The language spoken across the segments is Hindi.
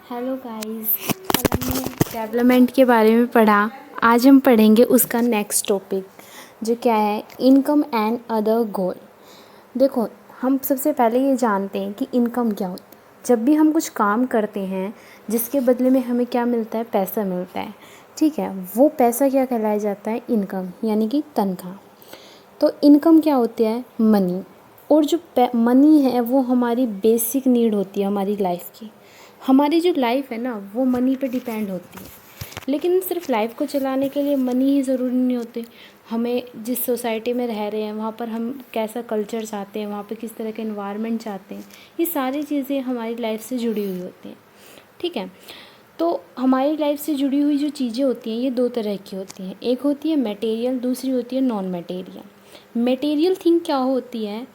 हेलो गाइस, कल हमने डेवलपमेंट के बारे में पढ़ा। आज हम पढ़ेंगे उसका नेक्स्ट टॉपिक, जो क्या है, इनकम एंड अदर गोल। देखो, हम सबसे पहले ये जानते हैं कि इनकम क्या होती है। जब भी हम कुछ काम करते हैं जिसके बदले में हमें क्या मिलता है, पैसा मिलता है, ठीक है। वो पैसा क्या कहलाया जाता है, इनकम, यानी कि तनख्वाह। तो इनकम क्या होती है, मनी। और जो मनी है वो हमारी बेसिक नीड होती है हमारी लाइफ की। हमारी जो लाइफ है ना, वो मनी पे डिपेंड होती है। लेकिन सिर्फ लाइफ को चलाने के लिए मनी ही ज़रूरी नहीं होते। हमें जिस सोसाइटी में रह रहे हैं वहाँ पर हम कैसा कल्चर चाहते हैं, वहाँ पे किस तरह का एनवायरनमेंट चाहते हैं, ये सारी चीज़ें हमारी लाइफ से जुड़ी हुई होती हैं, ठीक है। तो हमारी लाइफ से जुड़ी हुई जो चीज़ें होती हैं ये दो तरह की होती हैं। एक होती है मटेरियल, दूसरी होती है नॉन मटेरियल। मटेरियल थिंग क्या होती है,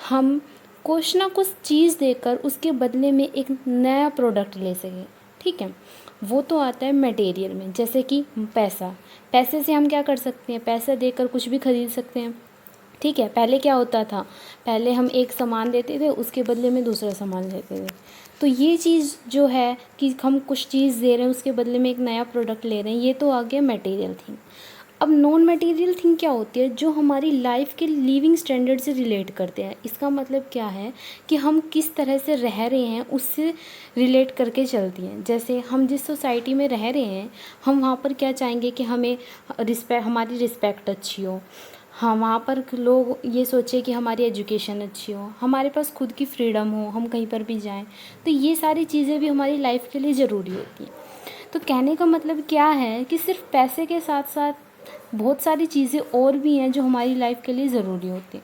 हम कुछ ना कुछ चीज़ देकर उसके बदले में एक नया प्रोडक्ट ले सकें, ठीक है। वो तो आता है मटेरियल में, जैसे कि पैसा। पैसे से हम क्या कर सकते हैं, पैसा देकर कुछ भी खरीद सकते हैं, ठीक है। पहले क्या होता था, पहले हम एक सामान देते थे, उसके बदले में दूसरा सामान लेते थे। तो ये चीज़ जो है कि हम कुछ चीज़ दे रहे हैं उसके बदले में एक नया प्रोडक्ट ले रहे हैं, ये तो आ गया मटेरियल थिंग। अब नॉन मटेरियल थिंग क्या होती है, जो हमारी लाइफ के लिविंग स्टैंडर्ड से रिलेट करते हैं। इसका मतलब क्या है कि हम किस तरह से रह रहे हैं उससे रिलेट करके चलती हैं। जैसे हम जिस सोसाइटी में रह रहे हैं, हम वहाँ पर क्या चाहेंगे कि हमें हमारी रिस्पेक्ट अच्छी हो। हाँ, वहाँ पर लोग ये सोचे कि हमारी एजुकेशन अच्छी हो, हमारे पास खुद की फ्रीडम हो, हम कहीं पर भी जाएं। तो ये सारी चीज़ें भी हमारी लाइफ के लिए ज़रूरी होती हैं। तो कहने का मतलब क्या है कि सिर्फ पैसे के साथ साथ बहुत सारी चीज़ें और भी हैं जो हमारी लाइफ के लिए ज़रूरी होती हैं।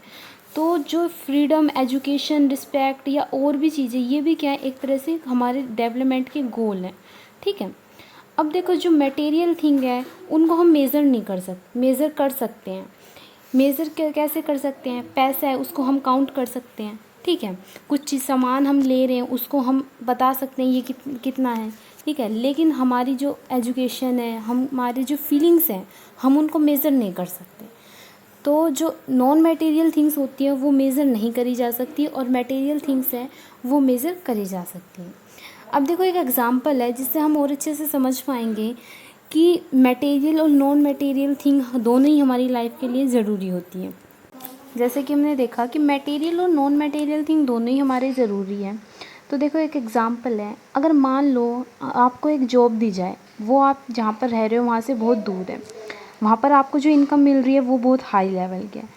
तो जो फ्रीडम, एजुकेशन, रिस्पेक्ट या और भी चीज़ें, ये भी क्या है, एक तरह से हमारे डेवलपमेंट के गोल हैं, ठीक है। अब देखो, जो मटेरियल थिंग है उनको हम मेज़र कर सकते हैं। मेज़र कैसे कर सकते हैं, पैसा है उसको हम काउंट कर सकते हैं, ठीक है। कुछ चीज़ सामान हम ले रहे हैं उसको हम बता सकते हैं ये कितना है, ठीक है। लेकिन हमारी जो एजुकेशन है, हमारी जो फीलिंग्स हैं, हम उनको मेज़र नहीं कर सकते। तो जो नॉन मटेरियल थिंग्स होती हैं वो मेज़र नहीं करी जा सकती, और मटेरियल थिंग्स हैं वो मेज़र करी जा सकती हैं। अब देखो, एक एग्ज़ाम्पल है जिससे हम और अच्छे से समझ पाएंगे कि मटेरियल और नॉन मटेरियल थिंग दोनों ही हमारी लाइफ के लिए ज़रूरी होती हैं। जैसे कि हमने देखा कि मटेरियल और नॉन मटेरियल थिंग दोनों ही हमारे ज़रूरी हैं। तो देखो, एक एग्ज़ाम्पल है, अगर मान लो आपको एक जॉब दी जाए, वो आप जहाँ पर रह रहे हो वहाँ से बहुत दूर है, वहाँ पर आपको जो इनकम मिल रही है वो बहुत हाई लेवल की है,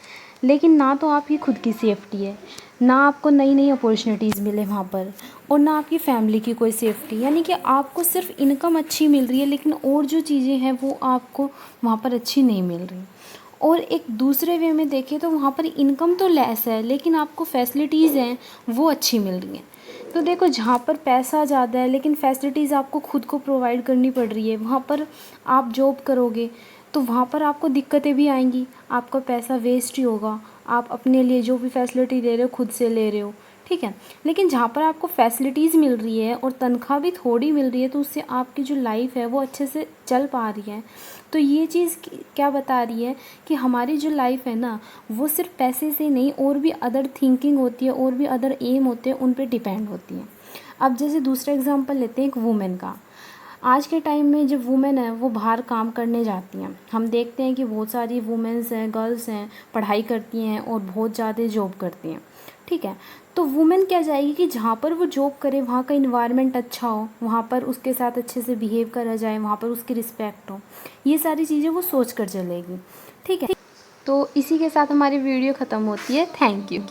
लेकिन ना तो आपकी खुद की सेफ्टी है, ना आपको नई नई अपॉर्चुनिटीज़ मिले वहाँ पर, और ना आपकी फैमिली की कोई सेफ्टी। यानी कि आपको सिर्फ इनकम अच्छी मिल रही है, लेकिन और जो चीज़ें हैं वो आपको वहाँ पर अच्छी नहीं मिल रही। और एक दूसरे वे में देखें तो वहाँ पर इनकम तो लेस है, लेकिन आपको फैसिलिटीज़ हैं वो अच्छी मिल रही हैं। तो देखो, जहाँ पर पैसा ज़्यादा है लेकिन फैसिलिटीज़ आपको खुद को प्रोवाइड करनी पड़ रही है, वहाँ पर आप जॉब करोगे तो वहाँ पर आपको दिक्कतें भी आएंगी, आपका पैसा वेस्ट ही होगा, आप अपने लिए जो भी फैसिलिटी ले रहे हो खुद से ले रहे हो, ठीक है। लेकिन जहाँ पर आपको फैसिलिटीज़ मिल रही है और तनख्वाह भी थोड़ी मिल रही है, तो उससे आपकी जो लाइफ है वो अच्छे से चल पा रही है। तो ये चीज़ क्या बता रही है कि हमारी जो लाइफ है ना, वो सिर्फ पैसे से नहीं, और भी अदर थिंकिंग होती है, और भी अदर एम होते हैं, उन पे डिपेंड होती है। अब जैसे दूसरा एग्जांपल लेते हैं एक वुमेन का। आज के टाइम में जब वुमेन है वो बाहर काम करने जाती हैं, हम देखते हैं कि बहुत सारी वुमेन्स हैं, गर्ल्स हैं, पढ़ाई करती हैं और बहुत ज़्यादा जॉब करती हैं, ठीक है। तो वुमेन क्या जाएगी कि जहाँ पर वो जॉब करे वहाँ का इन्वायरमेंट अच्छा हो, वहाँ पर उसके साथ अच्छे से बिहेव करा जाए, वहाँ पर उसकी रिस्पेक्ट हो, ये सारी चीज़ें वो सोच कर चलेगी, ठीक है। तो इसी के साथ हमारी वीडियो ख़त्म होती है। Thank you.